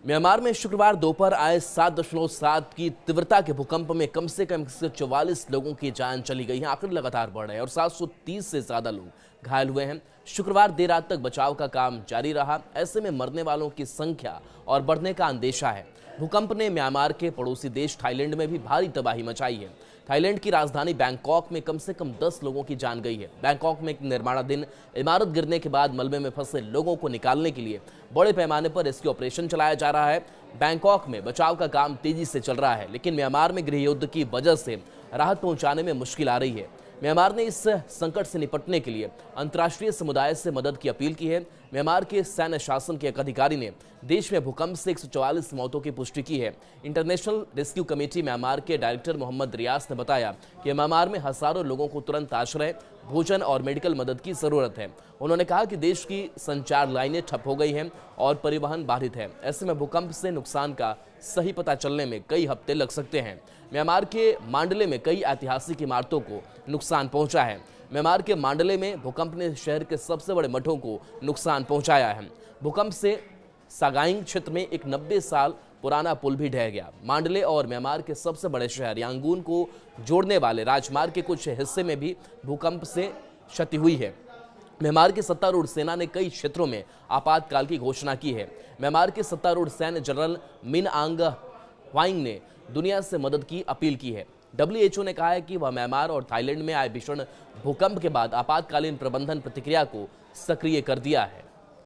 Myanmar में शुक्रवार दोपहर आए 7.7 की तीव्रता के भूकंप में कम से कम 144 लोगों की जान चली गई है। आंकड़े लगातार बढ़ रहे हैं और 730 से ज्यादा लोग घायल हुए हैं। शुक्रवार देर रात तक बचाव का काम जारी रहा। ऐसे में मरने वालों की संख्या और बढ़ने का अंदेशा है। भूकंप ने म्यांमार के पड़ोसी देश थाईलैंड में भी भारी तबाही मचाई है। थाईलैंड की राजधानी बैंकॉक में कम से कम 10 लोगों की जान गई है। बैंकॉक में एक निर्माणाधीन इमारत गिरने के बाद मलबे में फंसे लोगों को निकालने के लिए बड़े पैमाने पर रेस्क्यू ऑपरेशन चलाया जा रहा है। बैंकॉक में बचाव का काम तेजी से चल रहा है, लेकिन म्यांमार में गृह युद्ध की वजह से राहत पहुंचाने में मुश्किल आ रही है। म्यांमार ने इस संकट से निपटने के लिए अंतर्राष्ट्रीय समुदाय से मदद की अपील की है। म्यांमार के सैन्य शासन के एक अधिकारी ने देश में भूकंप से 144 मौतों की पुष्टि की है। इंटरनेशनल रेस्क्यू कमेटी म्यांमार के डायरेक्टर मोहम्मद रियास ने बताया कि म्यांमार में हजारों लोगों को तुरंत आश्रय, भोजन और मेडिकल मदद की जरूरत है। उन्होंने कहा कि देश की संचार लाइनें ठप हो गई हैं और परिवहन बाधित है। ऐसे में भूकंप से नुकसान का सही पता चलने में कई हफ्ते लग सकते हैं। म्यांमार के मांडले में कई ऐतिहासिक इमारतों को नुकसान पहुंचा है। म्यांमार के मांडले में भूकंप ने शहर के सबसे बड़े मठों को नुकसान पहुंचाया है। भूकंप से सागाइंग क्षेत्र में एक 90 साल पुराना पुल भी ढह गया। मांडले और म्यांमार के सबसे बड़े शहर यांगून को जोड़ने वाले राजमार्ग के कुछ हिस्से में भी भूकंप से क्षति हुई है। म्यांमार की सत्तारूढ़ सेना ने कई क्षेत्रों में आपातकाल की घोषणा की है। म्यांमार के सत्तारूढ़ सैन्य जनरल मिन आंग ह्वाइंग ने दुनिया से मदद की अपील की है। WHO ने कहा है कि वह म्यांमार और थाईलैंड में आए भीषण भूकंप के बाद आपातकालीन प्रबंधन प्रतिक्रिया को सक्रिय कर दिया है।